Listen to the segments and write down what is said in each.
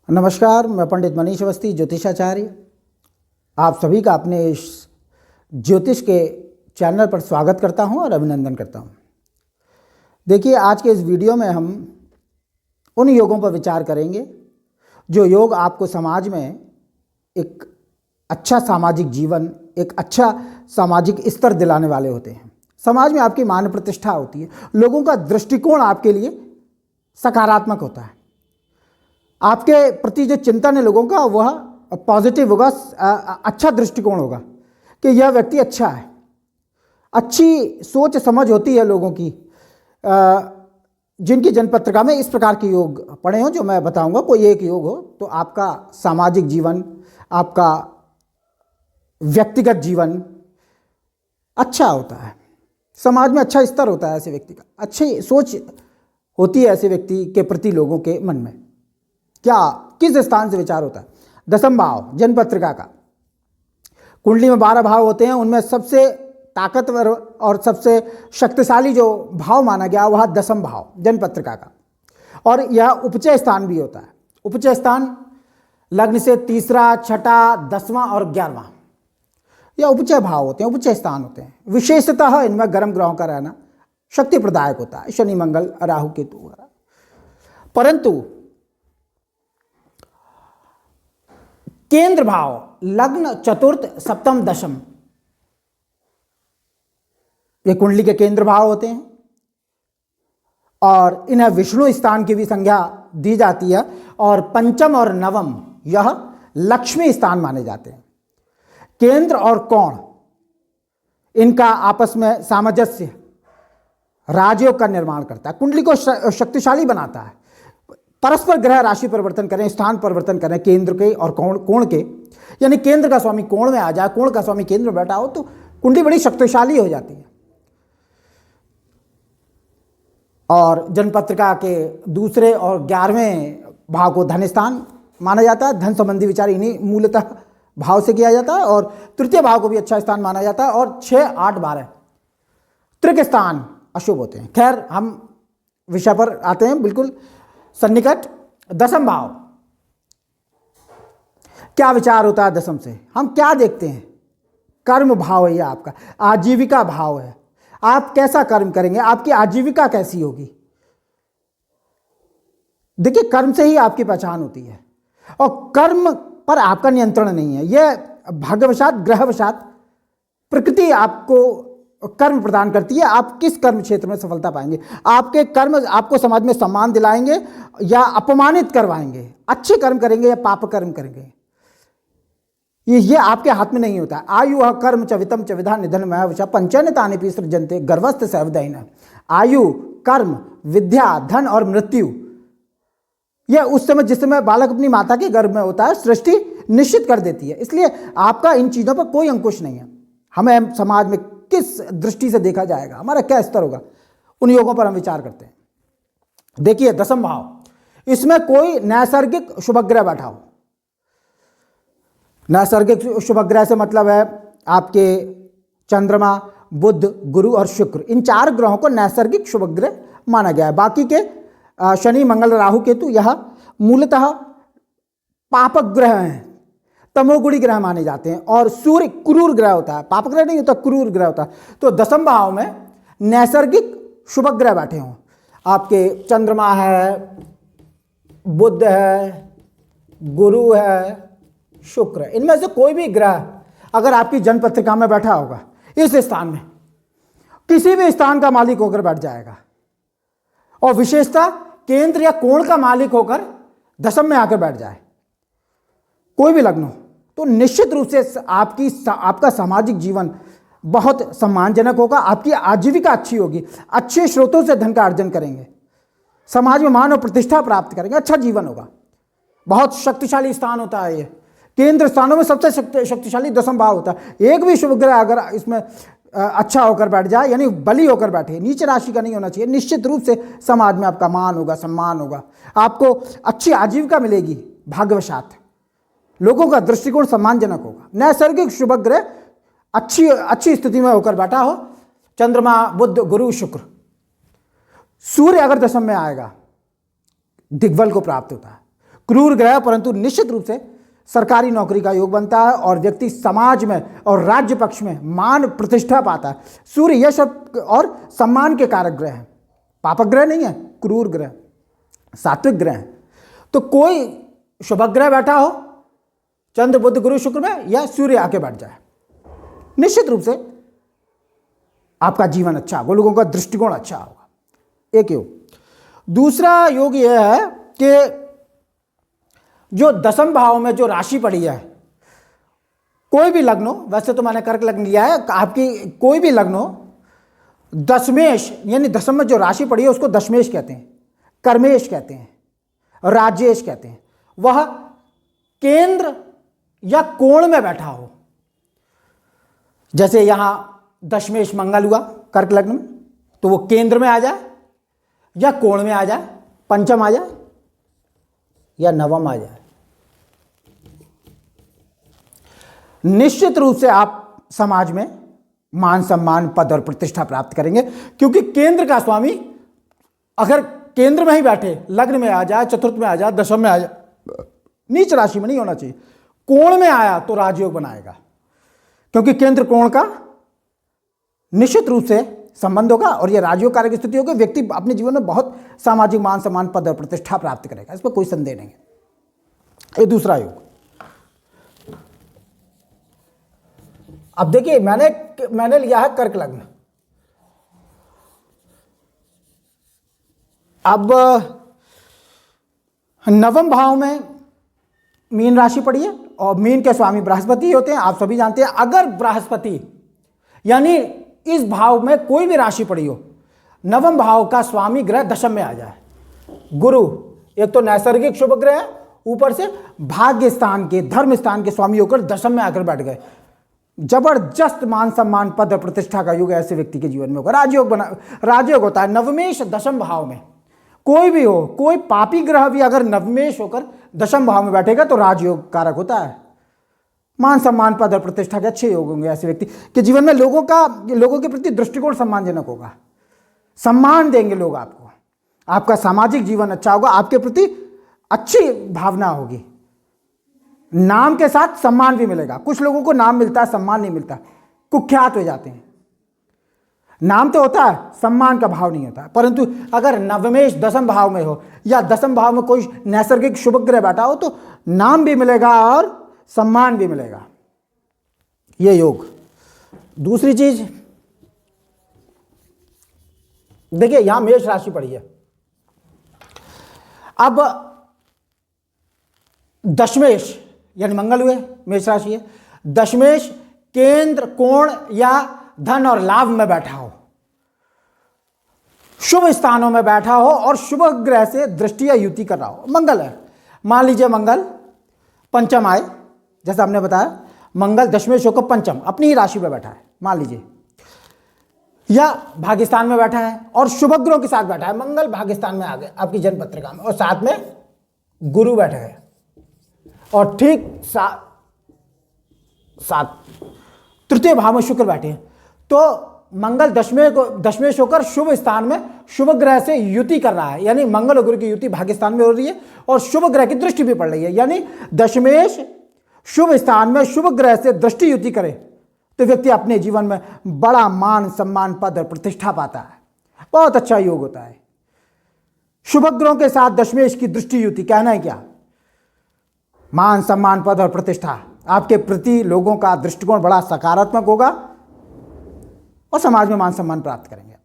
नमस्कार, मैं पंडित मनीष अवस्थी, ज्योतिषाचार्य। आप सभी का अपने इस ज्योतिष के चैनल पर स्वागत करता हूं और अभिनंदन करता हूं। देखिए, आज के इस वीडियो में हम उन योगों पर विचार करेंगे जो योग आपको समाज में एक अच्छा सामाजिक जीवन, एक अच्छा सामाजिक स्तर दिलाने वाले होते हैं। समाज में आपकी मान प्रतिष्ठा होती है, लोगों का दृष्टिकोण आपके लिए सकारात्मक होता है, आपके प्रति जो चिंतन है लोगों का वह पॉजिटिव होगा, अच्छा दृष्टिकोण होगा कि यह व्यक्ति अच्छा है। अच्छी सोच समझ होती है लोगों की। जिनकी जनपत्रिका में इस प्रकार के योग पढ़े हों जो मैं बताऊंगा, कोई एक योग हो तो आपका सामाजिक जीवन, आपका व्यक्तिगत जीवन अच्छा होता है, समाज में अच्छा स्तर होता है ऐसे व्यक्ति का, अच्छी सोच होती है ऐसे व्यक्ति के प्रति लोगों के मन में। क्या किस स्थान से विचार होता है? दसम भाव जनपत्रिका का। कुंडली में 12 भाव होते हैं, उनमें सबसे ताकतवर और सबसे शक्तिशाली जो भाव माना गया वह दसम भाव जनपत्रिका का, और यह उपचय स्थान भी होता है। उपचय स्थान लग्न से तीसरा, छठा, 10वां और 11वां, यह उपचय भाव होते हैं, उपचय स्थान होते हैं। विशेषतः इनमें गर्म ग्रहों का रहना शक्ति प्रदायक होता है, शनि, मंगल, राहु, केतु वगैरह। परंतु केंद्र भाव लग्न, चतुर्थ, सप्तम, दशम, ये कुंडली के केंद्र भाव होते हैं और इन्हें विष्णु स्थान की भी संज्ञा दी जाती है। और पंचम और नवम यह लक्ष्मी स्थान माने जाते हैं। केंद्र और कोण इनका आपस में सामंजस्य राजयोग का निर्माण करता है, कुंडली को शक्तिशाली बनाता है। परस्पर ग्रह राशि परिवर्तन करें, स्थान परिवर्तन करें केंद्र के और कोण के, यानी केंद्र का स्वामी कोण में आ जाए, कोण का स्वामी केंद्र में बैठा हो तो कुंडली बड़ी शक्तिशाली हो जाती है। और जनपत्रिका के दूसरे और 11वें भाव को धन स्थान माना जाता है। धन संबंधी विचार इन्हीं मूलतः भाव से किया जाता है। और तृतीय भाव को भी अच्छा स्थान माना जाता है। और 6, 8, 12 त्रिक स्थान अशुभ होते हैं। खैर, हम विषय पर आते हैं बिल्कुल सन्निकट। दसम भाव, क्या विचार होता है दसम से? हम क्या देखते हैं? कर्म भाव है यह आपका, आजीविका भाव है। आप कैसा कर्म करेंगे, आपकी आजीविका कैसी होगी? देखिए, कर्म से ही आपकी पहचान होती है और कर्म पर आपका नियंत्रण नहीं है। यह भाग्यवशात, ग्रहवशात प्रकृति आपको कर्म प्रदान करती है। आप किस कर्म क्षेत्र में सफलता पाएंगे? आपके कर्म आपको समाज में सम्मान दिलाएंगे या अपमानित करवाएंगे? अच्छे कर्म करेंगे या पाप कर्म करेंगे? ये आपके हाथ में नहीं होता। आयु कर्म च वित्तम च विधा निधन में पंचन तानि पी सृजन्ते गर्भस्थ सैवदहीन। आयु, कर्म, विद्या, धन और मृत्यु, यह उस समय जिस समय बालक अपनी माता के गर्भ में होता है सृष्टि निश्चित कर देती है। इसलिए आपका इन चीजों पर कोई अंकुश नहीं है। हमें समाज में किस दृष्टि से देखा जाएगा, हमारा क्या स्तर होगा, उन योगों पर हम विचार करते हैं। देखिए, दसम भाव, इसमें कोई नैसर्गिक शुभग्रह बैठा हो। नैसर्गिक शुभग्रह से मतलब है आपके चंद्रमा, बुध, गुरु और शुक्र, इन 4 ग्रहों को नैसर्गिक शुभग्रह माना गया है। बाकी के शनि, मंगल, राहु, केतु यह मूलतः पापक ग्रह हैं, तमोगुणी ग्रह माने जाते हैं। और सूर्य क्रूर ग्रह होता है, पाप ग्रह नहीं होता, क्रूर ग्रह होता है। तो दसम भाव में नैसर्गिक शुभ ग्रह बैठे हों, आपके चंद्रमा है, बुध है, गुरु है, शुक्र, इनमें से कोई भी ग्रह अगर आपकी जनपत्रिका में बैठा होगा इस स्थान में, किसी भी स्थान का मालिक होकर बैठ जाएगा। और विशेषता केंद्र या कोण का मालिक होकर दशम में आकर बैठ जाए, कोई भी लग्न हो, तो निश्चित रूप से आपका सामाजिक जीवन बहुत सम्मानजनक होगा। आपकी आजीविका अच्छी होगी, अच्छे स्रोतों से धन का अर्जन करेंगे, समाज में मान और प्रतिष्ठा प्राप्त करेंगे, अच्छा जीवन होगा। बहुत शक्तिशाली स्थान होता है ये। केंद्र स्थानों में सबसे शक्तिशाली दसम भाव होता है। एक भी शुभ ग्रह अगर इसमें अच्छा होकर बैठ जाए, यानी बली होकर बैठे, नीच राशि का नहीं होना चाहिए, निश्चित रूप से समाज में आपका मान होगा, सम्मान होगा, आपको अच्छी आजीविका मिलेगी। भाग्यवशात लोगों का दृष्टिकोण सम्मानजनक होगा। नैसर्गिक शुभ ग्रह अच्छी स्थिति में होकर बैठा हो, चंद्रमा, बुध, गुरु, शुक्र। सूर्य अगर दशम में आएगा दिग्बल को प्राप्त होता है। क्रूर ग्रह, परंतु निश्चित रूप से सरकारी नौकरी का योग बनता है और व्यक्ति समाज में और राज्य पक्ष में मान प्रतिष्ठा पाता है। सूर्य यह सब और सम्मान के कारक ग्रह हैं, पापक ग्रह नहीं है, क्रूर ग्रह, सात्विक ग्रह है। तो कोई शुभ ग्रह बैठा हो चंद्र बुध गुरु शुक्र में, या सूर्य आके बैठ जाए, निश्चित रूप से आपका जीवन अच्छा होगा, लोगों का दृष्टिकोण अच्छा होगा। एक योग। दूसरा योग यह है कि जो दसम भाव में जो राशि पड़ी है, कोई भी लग्न हो, वैसे तो मैंने कर्क लग्न लिया है, आपकी कोई भी लग्न हो, दशमेश यानी दसम में जो राशि पड़ी है उसको दशमेश कहते हैं, कर्मेश कहते हैं, राजेश कहते हैं। वह केंद्र या कोण में बैठा हो, जैसे यहां दशमेश मंगल हुआ कर्क लग्न में, तो वो केंद्र में आ जाए या कोण में आ जाए, पंचम आ जाए या नवम आ जाए, निश्चित रूप से आप समाज में मान सम्मान पद और प्रतिष्ठा प्राप्त करेंगे। क्योंकि केंद्र का स्वामी अगर केंद्र में ही बैठे, लग्न में आ जाए, चतुर्थ में आ जाए, दशम में आ जाए, नीच राशि में नहीं होना चाहिए, कोण में आया तो राजयोग बनाएगा, क्योंकि केंद्र कोण का निश्चित रूप से संबंध होगा और यह राजयोग कारक स्थिति होगी। व्यक्ति अपने जीवन में बहुत सामाजिक मान सम्मान पद और प्रतिष्ठा प्राप्त करेगा, इस पर कोई संदेह नहीं है। ये दूसरा योग। अब देखिए मैंने लिया है कर्क लग्न। अब नवम भाव में मीन राशि पड़ी है और मीन के स्वामी बृहस्पति होते हैं, आप सभी जानते हैं। अगर बृहस्पति यानी इस भाव में कोई भी राशि पड़ी हो, नवम भाव का स्वामी ग्रह दशम में आ जाए, गुरु एक तो नैसर्गिक शुभ ग्रह है, ऊपर से भाग्य स्थान के धर्म स्थान के स्वामी होकर दशम में आकर बैठ गए, जबरदस्त मान सम्मान पद और प्रतिष्ठा का युग ऐसे व्यक्ति के जीवन में होगा। राजयोग होता है नवमेश दशम भाव में, कोई भी हो, कोई पापी ग्रह भी अगर नवमेश होकर दशम भाव में बैठेगा तो राजयोग कारक होता है। मान सम्मान पद और प्रतिष्ठा के अच्छे योग होंगे ऐसे व्यक्ति के जीवन में। लोगों के प्रति दृष्टिकोण सम्मानजनक होगा, सम्मान देंगे लोग आपको, आपका सामाजिक जीवन अच्छा होगा, आपके प्रति अच्छी भावना होगी, नाम के साथ सम्मान भी मिलेगा। कुछ लोगों को नाम मिलता है, सम्मान नहीं मिलता, कुख्यात हो जाते हैं। नाम तो होता है, सम्मान का भाव नहीं होता। परंतु अगर नवमेश दसम भाव में हो या दसम भाव में कोई नैसर्गिक शुभ ग्रह बैठा हो तो नाम भी मिलेगा और सम्मान भी मिलेगा, ये योग। दूसरी चीज देखिए, यहां मेष राशि पड़ी है। अब दशमेश यानी मंगल हुए, मेष राशि है, दशमेश केंद्र कोण या धन और लाभ में बैठा हो, शुभ स्थानों में बैठा हो और शुभ ग्रह से दृष्टि या युति कर रहा हो। मंगल है, मान लीजिए मंगल पंचम आए, जैसा हमने बताया मंगल दशमेश होकर पंचम अपनी ही राशि में बैठा है मान लीजिए, या भाग्यस्थान में बैठा है और शुभ ग्रहों के साथ बैठा है। मंगल भाग्यस्थान में आ गए आपकी जन्म पत्रिका में और साथ में गुरु बैठे हैं और ठीक सात तृतीय भाव में शुक्र बैठे हैं। तो मंगल दशमेश होकर शुभ स्थान में शुभ ग्रह से युति कर रहा है, यानी मंगल और गुरु की युति भाग्यस्थान में हो रही है और शुभ ग्रह की दृष्टि भी पड़ रही है। यानी दशमेश शुभ स्थान में शुभ ग्रह से दृष्टि युति करे तो व्यक्ति अपने जीवन में बड़ा मान सम्मान पद और प्रतिष्ठा पाता है, बहुत अच्छा योग होता है। शुभ ग्रहों के साथ दशमेश की दृष्टि युति, कहना है क्या, मान सम्मान पद और प्रतिष्ठा, आपके प्रति लोगों का दृष्टिकोण बड़ा सकारात्मक होगा और समाज में मान सम्मान प्राप्त करेंगे।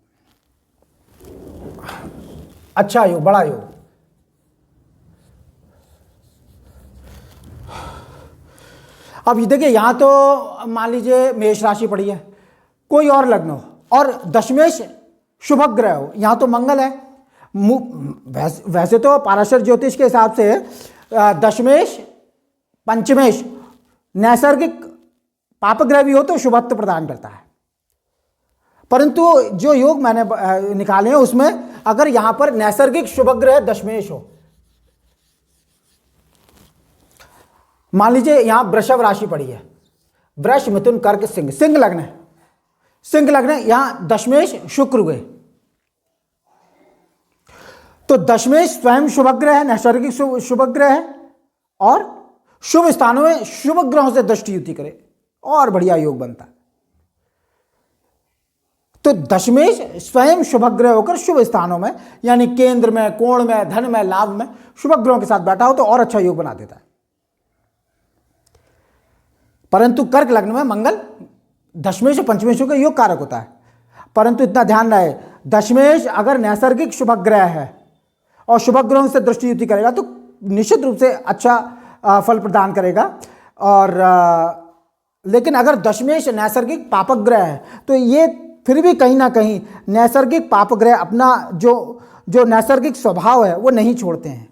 अच्छा योग, बड़ा योग। अब ये देखिए, यहां तो मान लीजिए मेष राशि पड़ी है, कोई और लग्न हो और दशमेश शुभ ग्रह हो, यहां तो मंगल है। वैसे तो पाराशर ज्योतिष के हिसाब से दशमेश पंचमेश नैसर्गिक पाप ग्रह भी हो तो शुभत्व प्रदान करता है, परंतु जो योग मैंने निकाले हैं उसमें अगर यहां पर नैसर्गिक शुभ ग्रह दशमेश हो, मान लीजिए यहां वृषभ राशि पड़ी है, वृष मिथुन कर्क सिंह, सिंह लग्न है, सिंह लग्न है, यहां दशमेश शुक्र हुए तो दशमेश स्वयं शुभग्रह है, नैसर्गिक शुभग्रह है, और शुभ स्थानों में शुभ ग्रहों से दृष्टि युति करे और बढ़िया योग बनता है। तो दशमेश स्वयं शुभग्रह होकर शुभ स्थानों में यानी केंद्र में, कोण में, धन में, लाभ में शुभ ग्रहों के साथ बैठा हो तो और अच्छा योग बना देता है। परंतु कर्क लग्न में मंगल दशमेश और पंचमेश का योग कारक होता है। परंतु इतना ध्यान रहे, दशमेश अगर नैसर्गिक शुभग्रह है और शुभ ग्रहों से दृष्टि युति करेगा तो निश्चित रूप से अच्छा फल प्रदान करेगा। और लेकिन अगर दशमेश नैसर्गिक पापक ग्रह है तो ये फिर भी कहीं ना कहीं नैसर्गिक पाप ग्रह अपना जो नैसर्गिक स्वभाव है वो नहीं छोड़ते हैं।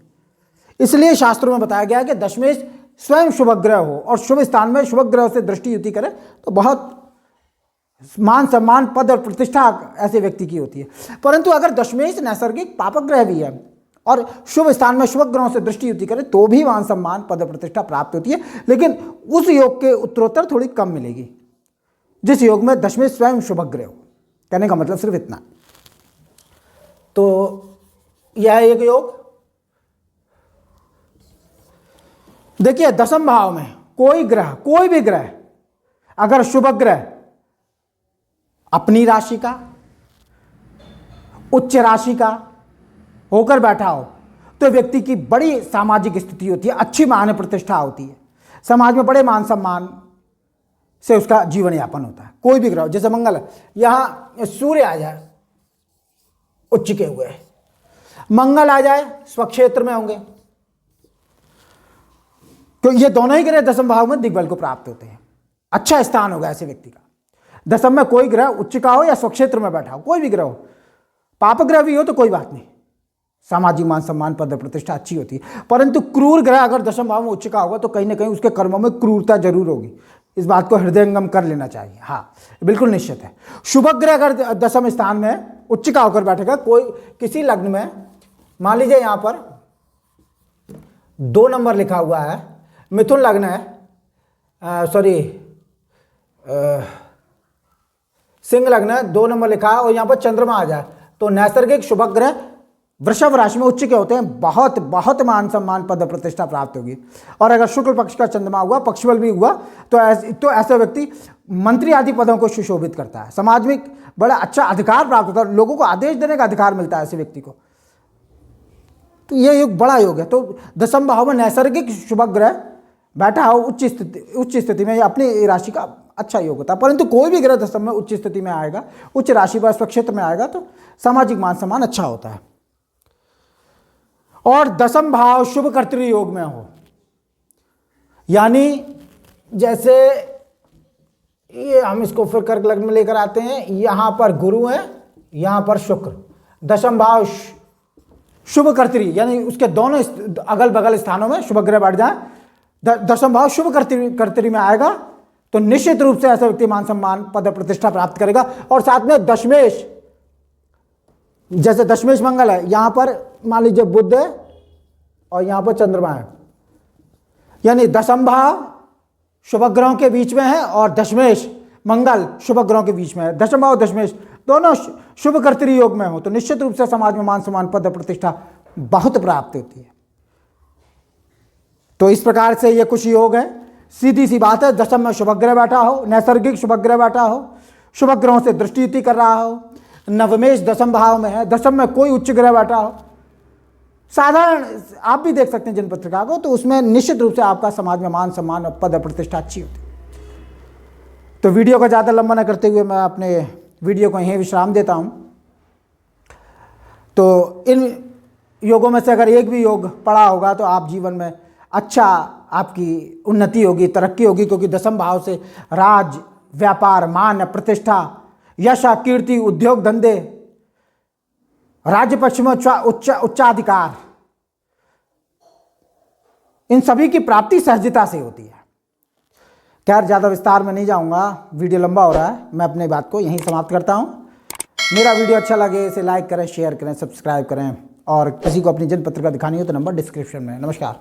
इसलिए शास्त्रों में बताया गया है कि दशमेश स्वयं शुभ ग्रह हो और शुभ स्थान में शुभ ग्रह से दृष्टि युति करे तो बहुत मान सम्मान, पद और प्रतिष्ठा ऐसे व्यक्ति की होती है। परंतु अगर दशमेश नैसर्गिक पापक ग्रह भी है और शुभ स्थान में शुभ ग्रहों से दृष्टि युति करे तो भी मान सम्मान, पद और प्रतिष्ठा प्राप्त होती है, लेकिन उस योग के उत्तरोत्तर थोड़ी कम मिलेगी जिस योग में दशमेश स्वयं शुभ ग्रह हो। कहने का मतलब सिर्फ इतना। तो यह एक योग। देखिए दशम भाव में कोई ग्रह, कोई भी ग्रह अगर शुभ ग्रह अपनी राशि का, उच्च राशि का होकर बैठा हो तो व्यक्ति की बड़ी सामाजिक स्थिति होती है, अच्छी मान प्रतिष्ठा होती है, समाज में बड़े मान सम्मान से उसका जीवन यापन होता है। कोई भी ग्रह, जैसे मंगल, यहां सूर्य आ जाए उच्च के हुए, मंगल आ जाए स्वक्षेत्र में होंगे, तो ये दोनों ही ग्रह दशम भाव में दिग्बल को प्राप्त होते हैं। अच्छा स्थान होगा ऐसे व्यक्ति का। दशम में कोई ग्रह उच्च का हो या स्वक्षेत्र में बैठा हो, कोई भी ग्रह हो, पाप ग्रह भी हो तो कोई बात नहीं, सामाजिक मान सम्मान, पद प्रतिष्ठा अच्छी होती है। परंतु क्रूर ग्रह अगर दशम भाव में उच्च का होगा तो कहीं ना कहीं उसके कर्मों में क्रूरता जरूर होगी। इस बात को हृदयंगम कर लेना चाहिए। हाँ, बिल्कुल निश्चित है। शुभ ग्रह अगर दशम स्थान में उच्च का होकर बैठेगा, कोई किसी लग्न में, मान लीजिए यहां पर 2 नंबर लिखा हुआ है, मिथुन लग्न है, सिंह लग्न है, 2 नंबर लिखा है और यहां पर चंद्रमा आ जाए तो नैसर्गिक शुभ ग्रह वृषभ राशि में उच्च के होते हैं, बहुत बहुत मान सम्मान, पद प्रतिष्ठा प्राप्त होगी। और अगर शुक्ल पक्ष का चंद्रमा हुआ, पक्षबल भी हुआ तो ऐसा व्यक्ति मंत्री आदि पदों को सुशोभित करता है, समाज में बड़ा अच्छा अधिकार प्राप्त होता है, लोगों को आदेश देने का अधिकार मिलता है ऐसे व्यक्ति को। तो यह योग बड़ा योग है। तो दशम भाव में नैसर्गिक शुभ ग्रह बैठा हो उच्च स्थिति में, अपनी राशि का अच्छा योग होता है। परंतु कोई भी ग्रह दशम में उच्च स्थिति में आएगा, उच्च राशि पर स्वक्षेत्र में आएगा तो सामाजिक मान सम्मान अच्छा होता है। और दशम भाव शुभ कर्तृ योग में हो, यानी जैसे ये हम इसको फिर कर्क लग्न में लेकर आते हैं, यहां पर गुरु है, यहां पर शुक्र, दशम भाव शुभ कर्तृ यानी उसके दोनों अगल बगल स्थानों में शुभ ग्रह बैठ जाए, दशम भाव शुभ कर्तृ में आएगा तो निश्चित रूप से ऐसा व्यक्ति मान सम्मान, पद प्रतिष्ठा प्राप्त करेगा। और साथ में दशमेश, जैसे दशमेश मंगल है, यहां पर मान लीजिए बुध है और यहां पर चंद्रमा है, यानी दशम भाव शुभ ग्रहों के बीच में है और दशमेश मंगल शुभ ग्रहों के बीच में है। दशम भाव दशमेश दोनों शुभ कर्तृ योग में हो तो निश्चित रूप से समाज में मान सम्मान, पद प्रतिष्ठा बहुत प्राप्त होती है। तो इस प्रकार से ये कुछ योग है। सीधी सी बात है, दशम में शुभ ग्रह बैठा हो, नैसर्गिक शुभ ग्रह बैठा हो, शुभ ग्रहों से दृष्टि युति कर रहा हो, नवमेश दशम भाव में है, दशम में कोई उच्च ग्रह बैठा हो, साधारण आप भी देख सकते हैं जिन पत्रिका को, तो उसमें निश्चित रूप से आपका समाज में मान सम्मान और पद प्रतिष्ठा अच्छी होती है। तो वीडियो को ज़्यादा लंबा न करते हुए मैं अपने वीडियो को यहीं विश्राम देता हूं। तो इन योगों में से अगर एक भी योग पढ़ा होगा तो आप जीवन में अच्छा, आपकी उन्नति होगी, तरक्की होगी, क्योंकि दशम भाव से राज, व्यापार, मान, प्रतिष्ठा, यश, कीर्ति, उद्योग धंधे, राज्य पक्ष में उच्चाधिकार, इन सभी की प्राप्ति सहजता से होती है। खैर ज़्यादा विस्तार में नहीं जाऊंगा, वीडियो लंबा हो रहा है, मैं अपनी बात को यहीं समाप्त करता हूं। मेरा वीडियो अच्छा लगे इसे लाइक करें, शेयर करें, सब्सक्राइब करें, और किसी को अपनी जनपत्रिका दिखानी हो तो नंबर डिस्क्रिप्शन में है। नमस्कार।